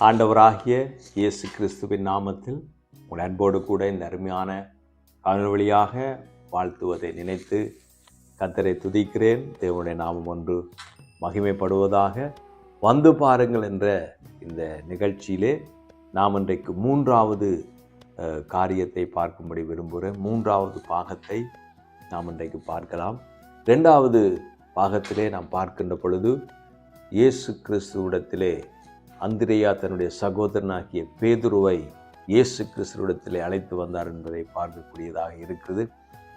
ஆண்டவராகிய இயேசு கிறிஸ்துவின் நாமத்தில் உங்கள் அன்போடு கூட இந்த அருமையான காணொளி வழியாக வாழ்த்துவதை நினைத்து கர்த்தரை துதிக்கிறேன். தேவனுடைய நாமம் ஒன்று மகிமைப்படுவதாக. வந்து பாருங்கள் என்ற இந்த நிகழ்ச்சியிலே நாம் இன்றைக்கு மூன்றாவது காரியத்தை பார்க்கும்படி விரும்புகிறேன். மூன்றாவது பாகத்தை நாம் இன்றைக்கு பார்க்கலாம். இரண்டாவது பாகத்திலே நாம் பார்க்கின்ற பொழுது இயேசு கிறிஸ்துவிடத்திலே அந்திரேயா தன்னுடைய சகோதரனாகிய பேதுருவை இயேசு கிறிஸ்துவிடத்திலே அழைத்து வந்தார் என்பதை பார்க்கக்கூடியதாக இருக்குது.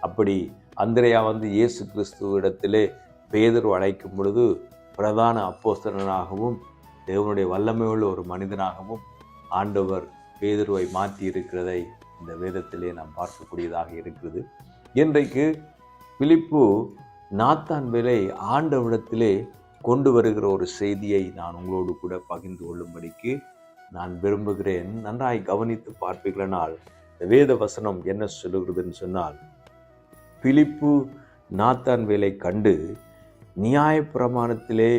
அப்படி அந்திரேயா இயேசு கிறிஸ்துவிடத்திலே பேதுரு அழைக்கும் பொழுது பிரதான அப்போஸ்தலனாகவும் தேவனுடைய வல்லமையுள்ள ஒரு மனிதனாகவும் ஆண்டவர் பேதுருவை மாற்றி இருக்கிறதை இந்த வேதத்திலே நாம் பார்க்கக்கூடியதாக இருக்கிறது. இன்றைக்கு பிலிப்பு நாத்தான்வேலை ஆண்டவரிடத்திலே கொண்டு வருகிற ஒரு செய்தியை நான் உங்களோடு கூட பகிர்ந்து கொள்ளும்படிக்கு நான் விரும்புகிறேன். நன்றாய் கவனித்து பார்ப்பீர்களானால் வேத வசனம் என்ன சொல்லுகிறதுன்னு சொன்னால், பிலிப்பு நாத்தான்வேலை கண்டு நியாயப்பிரமாணத்திலே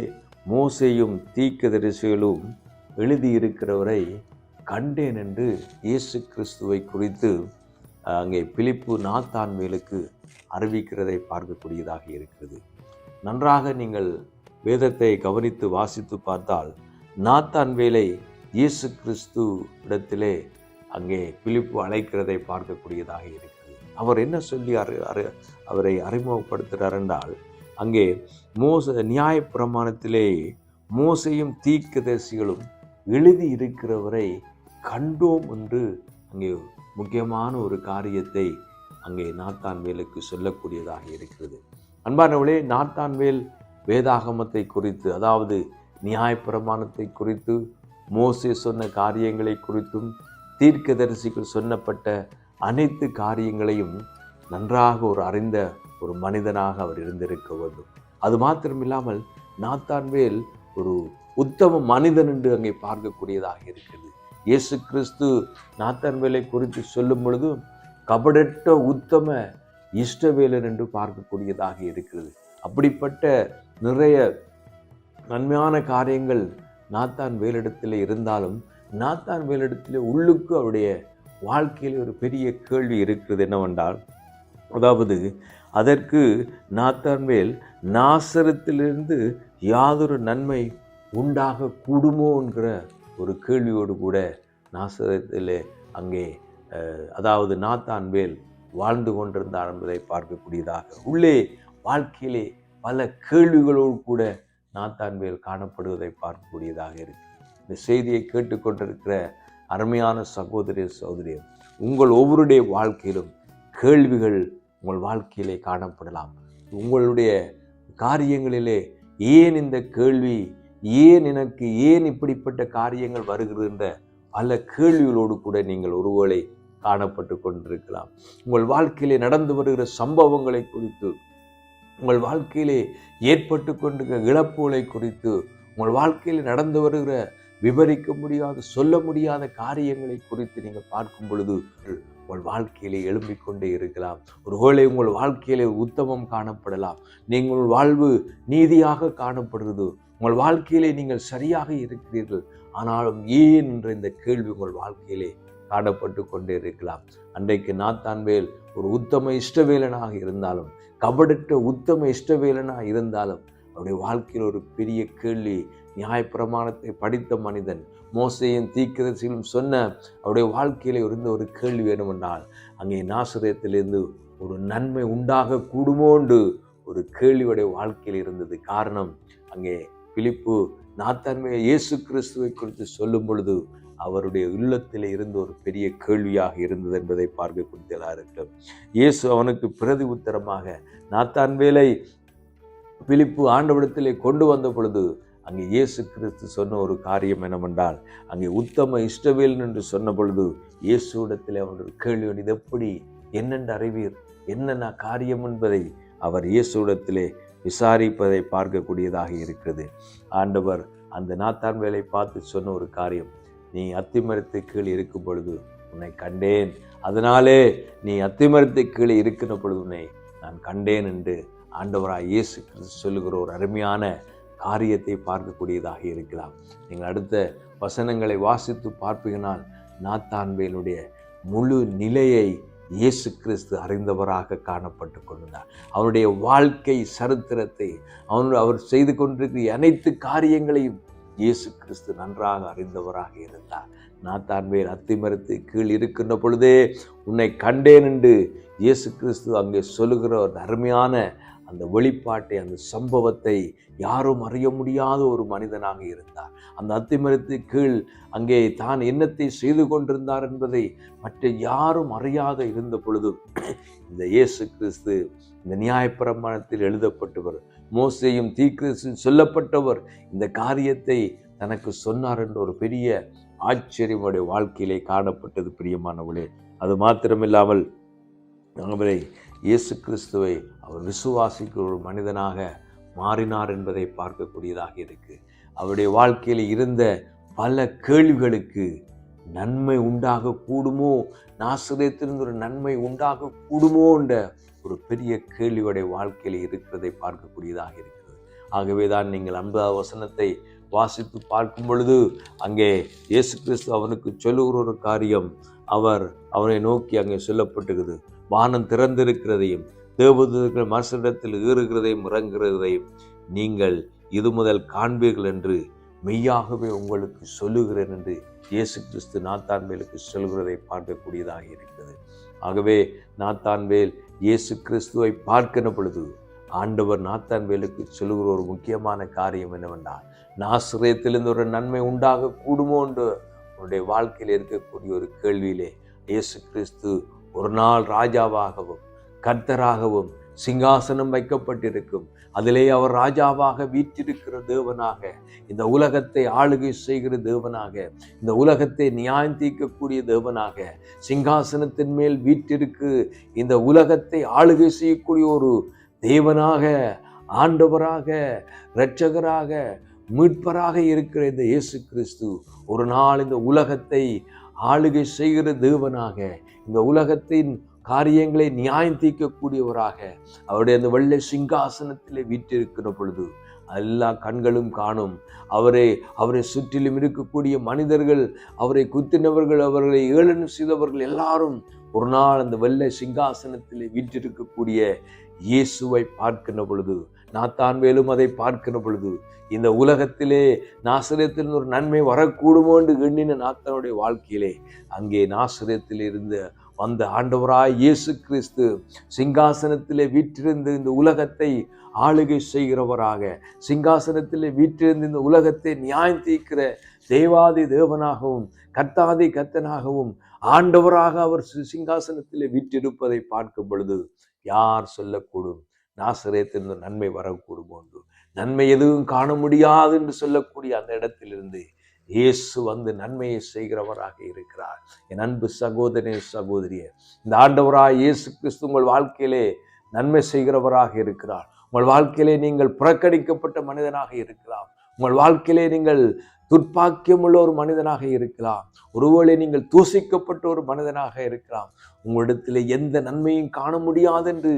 மோசேயும் தீர்க்கதரிசிகளும் எழுதியிருக்கிறவரை கண்டேன் என்று இயேசு கிறிஸ்துவை குறித்து அங்கே பிலிப்பு நாத்தான்வேலுக்கு அறிவிக்கிறதை பார்க்கக்கூடியதாக இருக்கிறது. நன்றாக நீங்கள் வேதத்தை கவனித்து வாசித்து பார்த்தால் நாத்தான்வேலை இயேசு கிறிஸ்து இடத்திலே அங்கே பிலிப்பு அழைக்கிறதை பார்க்கக்கூடியதாக இருக்கிறது. அவர் என்ன சொல்லி அவரை அறிமுகப்படுத்துகிறார் என்றால், அங்கே நியாயப்பிரமாணத்திலே மோசேயும் தீர்க்கதரிசிகளும் எழுதி இருக்கிறவரை கண்டோம் என்று அங்கே முக்கியமான ஒரு காரியத்தை அங்கே நாத்தான்வேலுக்கு சொல்லக்கூடியதாக இருக்கிறது. அன்பானவளே, நாத்தான்வேல் வேதாகமத்தை குறித்து, அதாவது நியாயப்பிரமாணத்தை குறித்து, மோசே சொன்ன காரியங்களை குறித்தும் தீர்க்கதரிசிகள் சொன்னப்பட்ட அனைத்து காரியங்களையும் நன்றாக அறிந்த ஒரு மனிதனாக அவர் இருந்திருக்க வேண்டும். அது மாத்திரமில்லாமல் நாத்தான்வேல் ஒரு உத்தம மனிதன் என்று அங்கே பார்க்கக்கூடியதாக இருக்கிறது. இயேசு கிறிஸ்து நாத்தான்வேலை குறித்து சொல்லும் பொழுது கபடற்ற உத்தம இஷ்டவேலன் என்று பார்க்கக்கூடியதாக இருக்கிறது. அப்படிப்பட்ட நிறைய நன்மையான காரியங்கள் நாத்தான்வேலிடத்தில் இருந்தாலும் நாத்தான்வேலிடத்தில் உள்ளுக்கு அவருடைய வாழ்க்கையில் ஒரு பெரிய கேள்வி இருக்கிறது. என்னவென்றால், அதாவது அதற்கு நாத்தான்வேல் நாசரத்திலிருந்து யாதொரு நன்மை உண்டாக கூடுமோ என்கிற ஒரு கேள்வியோடு கூட நாசரத்திலே அங்கே அதாவது நாத்தான்வேல் வாழ்ந்து கொண்டிருந்தார் என்பதை பார்க்கக்கூடியதாக, உள்ளே வாழ்க்கையிலே பல கேள்விகளோடு கூட நாத்தான்வேல் காணப்படுவதை பார்க்கக்கூடியதாக இருக்கு. இந்த செய்தியை கேட்டுக்கொண்டிருக்கிற அருமையான சகோதரிய சகோதரியர், உங்கள் ஒவ்வொருடைய வாழ்க்கையிலும் கேள்விகள் உங்கள் வாழ்க்கையிலே காணப்படலாம். உங்களுடைய காரியங்களிலே ஏன் இந்த கேள்வி, ஏன் இப்படிப்பட்ட காரியங்கள் வருகிறது என்ற பல கேள்விகளோடு கூட நீங்கள் ஒருவேளை காணப்பட்டு கொண்டிருக்கலாம். உங்கள் வாழ்க்கையிலே நடந்து வருகிற சம்பவங்களை குறித்து, உங்கள் வாழ்க்கையிலே ஏற்பட்டு கொண்டிருக்கிற இழப்புகளை குறித்து, உங்கள் வாழ்க்கையில் நடந்து வருகிற விவரிக்க முடியாத, சொல்ல முடியாத காரியங்களை குறித்து நீங்கள் பார்க்கும் பொழுது உங்கள் வாழ்க்கையிலே எழும்பிக் கொண்டே இருக்கலாம். ஒருவேளை உங்கள் வாழ்க்கையிலே உத்தமம் காணப்படலாம், நீங்கள் வாழ்வு நீதியாக காணப்படுகிறது, உங்கள் வாழ்க்கையிலே நீங்கள் சரியாக இருக்கிறீர்கள். ஆனாலும் ஏன் என்ற இந்த கேள்வி உங்கள் வாழ்க்கையிலே காணப்பட்டு கொண்டே இருக்கலாம். அன்றைக்கு நாத்தான்வேல் ஒரு உத்தம இஷ்டவேலனாக இருந்தாலும், கபடற்ற உத்தம இஷ்டவேலனாக இருந்தாலும், அவருடைய வாழ்க்கையில் ஒரு பெரிய கேள்வி. நியாயப்பிரமாணத்தை படித்த மனிதன், மோசேயும் தீர்க்கதரிசிகளும் சொன்ன அவருடைய வாழ்க்கையில இருந்த ஒரு கேள்வி வேணுமென்றால், அங்கே நாசரேத்திலிருந்து ஒரு நன்மை உண்டாக கூடுமோ என்று ஒரு கேள்வியுடைய வாழ்க்கையில் இருந்தது. காரணம், அங்கே பிலிப்பு நாத்தான்வேல் இயேசு கிறிஸ்துவை குறித்து சொல்லும் பொழுது அவருடைய உள்ளத்திலே இருந்த ஒரு பெரிய கேள்வியாக இருந்தது என்பதை பார்க்கக்கூடியதாக இருக்கிறது. இயேசு அவனுக்கு பிரதி உத்தரமாக நாத்தான்வேலை பிலிப்பு ஆண்டவரிடத்திலே கொண்டு வந்த பொழுது அங்கே இயேசு கிறிஸ்து சொன்ன ஒரு காரியம் என்னவென்றால், அங்கே உத்தம இஷ்டவேல் என்று சொன்ன பொழுது இயேசுவிடத்திலே அவனுடைய கேள்வி, இது எப்படி, என்னென்று அறிவீர், என்னென்ன காரியம் என்பதை அவர் இயேசுவிடத்திலே விசாரிப்பதை பார்க்கக்கூடியதாக இருக்கிறது. ஆண்டவர் அந்த நாத்தான்வேலை பார்த்து சொன்ன ஒரு காரியம், நீ அத்திமரத்து கீழே இருக்கும் பொழுது உன்னை கண்டேன், அதனாலே நீ அத்திமரத்து கீழே இருக்கிற பொழுது உன்னை நான் கண்டேன் என்று ஆண்டவராய் இயேசு கிறிஸ்து சொல்லுகிற ஒரு அருமையான காரியத்தை பார்க்கக்கூடியதாக இருக்கலாம். நீங்கள் அடுத்த வசனங்களை வாசித்து பார்ப்பீங்கனால் நாத்தான்வேலுடைய முழு நிலையை இயேசு கிறிஸ்து அறிந்தவராக காணப்பட்டு கொண்டார். அவருடைய வாழ்க்கை சரித்திரத்தை அவர் செய்து கொண்டிருக்கிற அனைத்து காரியங்களையும் இயேசு கிறிஸ்து நன்றாக அறிந்தவராக இருந்தார். நாத்தான்வேல் அத்திமரத்து கீழ் இருக்கின்ற பொழுதே உன்னை கண்டேன் என்று இயேசு கிறிஸ்து அங்கே சொல்லுகிற ஒரு அருமையான அந்த வெளிப்பாட்டை, அந்த சம்பவத்தை யாரும் அறிய முடியாத ஒரு மனிதனாக இருந்தார். அந்த அத்திமரத்து கீழ் அங்கே தான் என்னத்தை செய்து கொண்டிருந்தார் என்பதை மற்ற யாரும் அறியாத இருந்த பொழுதும் இந்த இயேசு கிறிஸ்து, இந்த நியாயப்பிரமாணத்தில் எழுதப்பட்டவர், மோசேயும் தீர்க்கதரிசியும் சொல்லப்பட்டவர், இந்த காரியத்தை தனக்கு சொன்னார் என்ற ஒரு பெரிய ஆச்சரியமுடைய வாழ்க்கையிலே காணப்பட்டது. பிரியமானவர்களே, அது மாத்திரமில்லாமல் அவரை இயேசு கிறிஸ்துவை அவர் விசுவாசிக்கிற ஒரு மனிதனாக மாறினார் என்பதை பார்க்கக்கூடியதாக இருக்கு. அவருடைய வாழ்க்கையில் இருந்த பல கேள்விகளுக்கு நன்மை உண்டாக கூடுமோ, நாசரேத்திலிருந்து ஒரு நன்மை உண்டாக கூடுமோ என்ற ஒரு பெரிய கேள்வியுடைய வாழ்க்கையில் இருக்கிறதை பார்க்கக்கூடியதாக இருக்கிறது. ஆகவேதான் நீங்கள் 50வது வசனத்தை வாசித்து பார்க்கும் பொழுது அங்கே இயேசு கிறிஸ்து அவனுக்கு சொல்லுகிற ஒரு காரியம், அவனை நோக்கி அங்கே சொல்லப்பட்டிருக்குது, வானம் திறந்திருக்கிறதையும் தேவதூதர்கள் மனுஷரிடத்தில் ஏறுகிறதையும் இறங்குகிறதையும் நீங்கள் இது முதல் காண்பீர்கள் என்று மெய்யாகவே உங்களுக்கு சொல்லுகிறேன் என்று இயேசு கிறிஸ்து நாத்தான்வேலுக்கு சொல்கிறதை பார்க்கக்கூடியதாக இருக்கிறது. ஆகவே நாத்தான்வேல் இயேசு கிறிஸ்துவை பார்க்கிற பொழுது ஆண்டவர் நாத்தான்வேலுக்கு சொல்லுகிற ஒரு முக்கியமான காரியம் என்னவென்றால், நாசரேத்திலிருந்து ஒரு நன்மை உண்டாக கூடுமோ என்று உன்னுடைய வாழ்க்கையில் இருக்கக்கூடிய ஒரு கேள்வியிலே இயேசு கிறிஸ்து ஒரு நாள் ராஜாவாகவும் கர்த்தராகவும் சிங்காசனம் வைக்கப்பட்டிருக்கும், அதிலே அவர் ராஜாவாக வீற்றிருக்கிற தேவனாக, இந்த உலகத்தை ஆளுகை செய்கிற தேவனாக, இந்த உலகத்தை நியாயம் தீர்க்கக்கூடிய தேவனாக, சிங்காசனத்தின் மேல் வீற்றிருக்கு இந்த உலகத்தை ஆளுகை செய்யக்கூடிய ஒரு தேவனாக, ஆண்டவராக, இரட்சகராக, மீட்பராக இருக்கிற இந்த இயேசு கிறிஸ்து ஒரு நாள் இந்த உலகத்தை ஆளுகை செய்கிற தேவனாக, இந்த உலகத்தின் காரியங்களை நியாயம் தீர்க்கக்கூடியவராக அவருடைய அந்த வெள்ளை சிங்காசனத்திலே வீற்றிருக்கிற பொழுது எல்லா கண்களும் காணும். அவரை சுற்றிலும் இருக்கக்கூடிய மனிதர்கள், அவரை குத்தினவர்கள், அவர்களை ஏளனம் செய்தவர்கள் எல்லாரும் ஒரு நாள் அந்த வெள்ளை சிங்காசனத்திலே வீற்றிருக்கக்கூடிய இயேசுவை பார்க்கின்ற பொழுது, நாத்தான்வேலும் அதை பார்க்கின்ற பொழுது, இந்த உலகத்திலே நாசரேத்தில் ஒரு நன்மை வரக்கூடுமோ என்று எண்ணின நாத்தானுடைய வாழ்க்கையிலே அங்கே நாசரேத்தில் இருந்து வந்த ஆண்டவராய் இயேசு கிறிஸ்து சிங்காசனத்திலே வீற்றிருந்து இந்த உலகத்தை ஆளுகை செய்கிறவராக, சிங்காசனத்திலே வீற்றிருந்து இந்த உலகத்தை நியாயம் தீர்க்கிற தேவாதி தேவனாகவும் கர்த்தாதி கர்த்தனாகவும் ஆண்டவராக அவர் சிங்காசனத்திலே வீற்றிருப்பதை பார்க்கும் பொழுது யார் சொல்லக்கூடும் நாசரேத்திலிருந்து நன்மை வரக்கூடும் என்று? நன்மை எதுவும் காண முடியாது என்று சொல்லக்கூடிய அந்த இடத்திலிருந்து இயேசு வந்து நன்மையை செய்கிறவராக இருக்கிறார். என் அன்பு சகோதரனே, சகோதரியே, இந்த ஆண்டவராய் இயேசு கிறிஸ்து உங்கள் வாழ்க்கையிலே நன்மை செய்கிறவராக இருக்கிறார். உங்கள் வாழ்க்கையிலே நீங்கள் புறக்கணிக்கப்பட்ட மனிதனாக இருக்கலாம். உங்கள் வாழ்க்கையிலே நீங்கள் துர்ப்பாக்கியமுள்ள ஒரு மனிதனாக இருக்கலாம். ஒருவேளை நீங்கள் தூசிக்கப்பட்ட ஒரு மனிதனாக இருக்கலாம். உங்களிடத்திலே எந்த நன்மையும் காண முடியாது என்று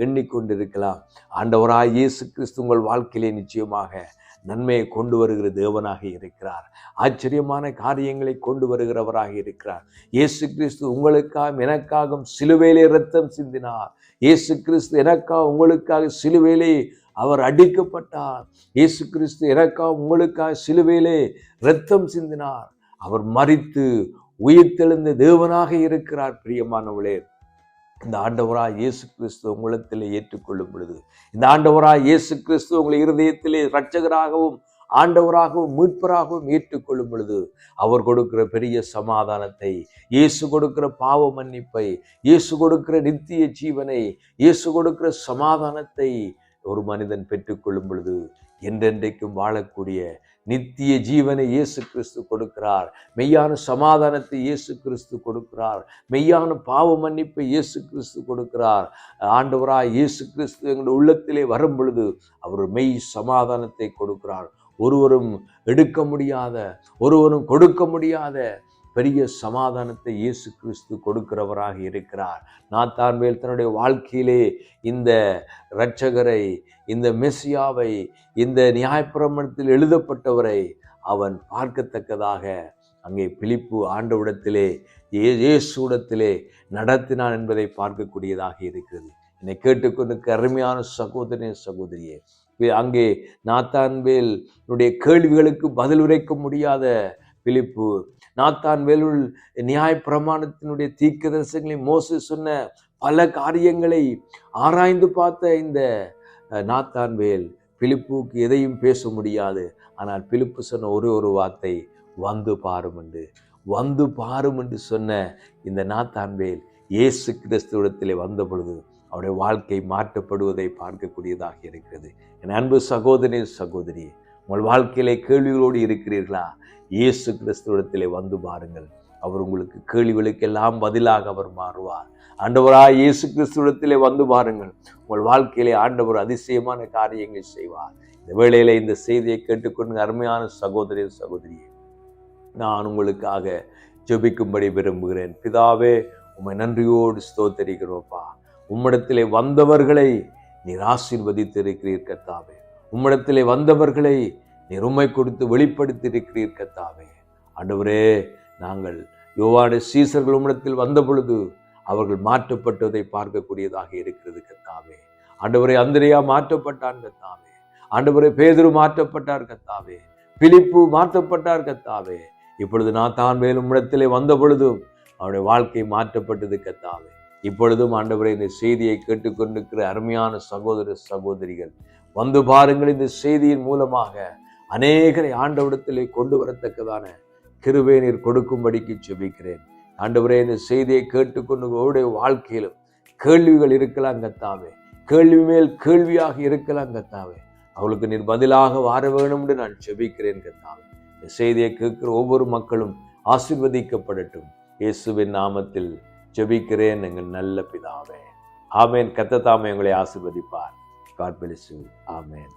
எண்ணிக்கொண்டிருக்கலாம். ஆண்டவராய் இயேசு கிறிஸ்து உங்கள் வாழ்க்கையிலே நிச்சயமாக நன்மையை கொண்டு வருகிற தேவனாக இருக்கிறார். ஆச்சரியமான காரியங்களை கொண்டு வருகிறவராக இருக்கிறார். இயேசு கிறிஸ்து உங்களுக்காக எனக்காக சிலுவையிலே இரத்தம் சிந்தினார். இயேசு கிறிஸ்து எனக்காக உங்களுக்காக சிலுவையிலே அவர் அடிக்கப்பட்டார். இயேசு கிறிஸ்து எனக்காக உங்களுக்காக சிலுவையிலே இரத்தம் சிந்தினார். அவர் மரித்து உயிர்த்தெழுந்த தேவனாக இருக்கிறார். பிரியமானவளே, இந்த ஆண்டவராய் இயேசு கிறிஸ்து உங்களிடத்திலே ஏற்றுக்கொள்ளும் பொழுது, இந்த ஆண்டவராய் இயேசு கிறிஸ்து உங்களை இருதயத்திலே இரட்சகராகவும் ஆண்டவராகவும் மீட்பராகவும் ஏற்றுக்கொள்ளும் பொழுது அவர் கொடுக்கிற பெரிய சமாதானத்தை, இயேசு கொடுக்கிற பாவ மன்னிப்பை, இயேசு கொடுக்கிற நித்திய ஜீவனை, இயேசு கொடுக்கிற சமாதானத்தை ஒரு மனிதன் பெற்றுக்கொள்ளும் பொழுது என்றென்றைக்கும் வாழக்கூடிய நித்திய ஜீவனை இயேசு கிறிஸ்து கொடுக்கிறார். மெய்யான சமாதானத்தை இயேசு கிறிஸ்து கொடுக்கிறார். மெய்யான பாவ மன்னிப்பை இயேசு கிறிஸ்து கொடுக்கிறார். ஆண்டவராய் இயேசு கிறிஸ்து எங்களுடைய உள்ளத்திலே வரும் பொழுது அவர் மெய் சமாதானத்தை கொடுக்கிறார். ஒருவரும் எடுக்க முடியாத, ஒருவரும் கொடுக்க முடியாத பெரிய சமாதானத்தை இயேசு கிறிஸ்து கொடுக்கிறவராக இருக்கிறார். நாத்தான்வேல் தன்னுடைய வாழ்க்கையிலே இந்த இரட்சகரை, இந்த மெசியாவை, இந்த நியாயப்பிரமாணத்தில் எழுதப்பட்டவரை அவன் பார்க்கத்தக்கதாக அங்கே பிலிப்பு ஆண்டவரிடத்திலே இயேசுவிடத்திலே நடத்தினான் என்பதை பார்க்கக்கூடியதாக இருக்கிறது. என்னை கேட்டுக்கொண்டு அருமையான சகோதரனே, சகோதரியே, அங்கே நாத்தான்வேலுடைய கேள்விகளுக்கு பதில் உரைக்க முடியாத பிலிப்பு, நாத்தான்வேலுள் நியாயப்பிரமாணத்தினுடைய தீர்க்கதரிசனங்களை மோசே சொன்ன பல காரியங்களை ஆராய்ந்து பார்த்த இந்த நாத்தான்வேல் பிலிப்புக்கு எதையும் பேச முடியாது. ஆனால் பிலிப்பு சொன்ன ஒரு வார்த்தை, வந்து பாரும் என்று. வந்து பாரும் என்று சொன்ன இந்த நாத்தான்வேல் இயேசு கிறிஸ்துவிடத்திலே வந்த பொழுது அவருடைய வாழ்க்கை மாற்றப்படுவதை பார்க்கக்கூடியதாக இருக்கிறது. என் அன்பு சகோதரனே, சகோதரி, உங்கள் வாழ்க்கையிலே கேள்விகளோடு இருக்கிறீர்களா? இயேசு கிறிஸ்துவிடத்திலே வந்து பாருங்கள். அவர் உங்களுக்கு கேள்விகளுக்கெல்லாம் பதிலாக அவர் மாறுவார். ஆண்டவராய் இயேசு கிறிஸ்துவிடத்திலே வந்து பாருங்கள். உங்கள் வாழ்க்கையிலே ஆண்டவர் அதிசயமான காரியங்கள் செய்வார். இந்த வேளையில இந்த செய்தியை கேட்டுக்கொண்டு அருமையான சகோதரி, சகோதரியே, நான் உங்களுக்காக ஜெபிக்கும்படி விரும்புகிறேன். பிதாவே, உம்மை நன்றியோடு ஸ்தோத்தரிக்கிறோப்பா. உம்மிடத்திலே வந்தவர்களை நீர் ஆசீர்வதித்து இருக்கிறீர் கர்த்தாவே. உம்மிடத்திலே வந்தவர்களை நீர் உம்மை கொடுத்து வெளிப்படுத்தி இருக்கிறீர் கர்த்தாவே. ஆண்டவரே, நாங்கள் யோவான சீசர்கள் உம்மிடத்தில் வந்த பொழுது அவர்கள் மாற்றப்பட்டதை பார்க்கக்கூடியதாக இருக்கிறது கர்த்தாவே. ஆண்டவரே, அந்திரேயா மாற்றப்பட்டான் கர்த்தாவே. ஆண்டவரே, பேதுரு மாற்றப்பட்டார் கர்த்தாவே. பிலிப்பு மாற்றப்பட்டார் கர்த்தாவே. இப்பொழுது நாத்தான்வேல் உம்மிடத்திலே வந்த பொழுதும் அவருடைய வாழ்க்கை மாற்றப்பட்டது கர்த்தாவே. இப்பொழுதும் ஆண்டவரே, இந்த செய்தியை கேட்டுக்கொண்டிருக்கிற அருமையான சகோதர சகோதரிகள் வந்து பாருங்கள். இந்த செய்தியின் மூலமாக அநேகரை ஆண்டவரிடத்திலே கொண்டு வரத்தக்கதான கிருபை நீர் கொடுக்கும்படிக்கு ஜெபிக்கிறேன். ஆண்டவரே, இந்த செய்தியை கேட்டுக்கொண்டு வாழ்க்கையிலும் கேள்விகள் இருக்கலாம் கர்த்தாவே. கேள்வி மேல் கேள்வியாக இருக்கலாம் கர்த்தாவே. அவளுக்கு நீர் பதிலாக வார வேணும் என்று நான் ஜெபிக்கிறேன் கர்த்தாவே. இந்த செய்தியை கேட்கிற ஒவ்வொரு மக்களும் ஆசீர்வதிக்கப்படட்டும். இயேசுவின் நாமத்தில் ஜெபிக்கிறேன் எங்கள் நல்ல பிதாவே. ஆமேன். கர்த்தர் தாமே உங்களை ஆசீர்வதிப்பார். God bless you. ஆமேன்.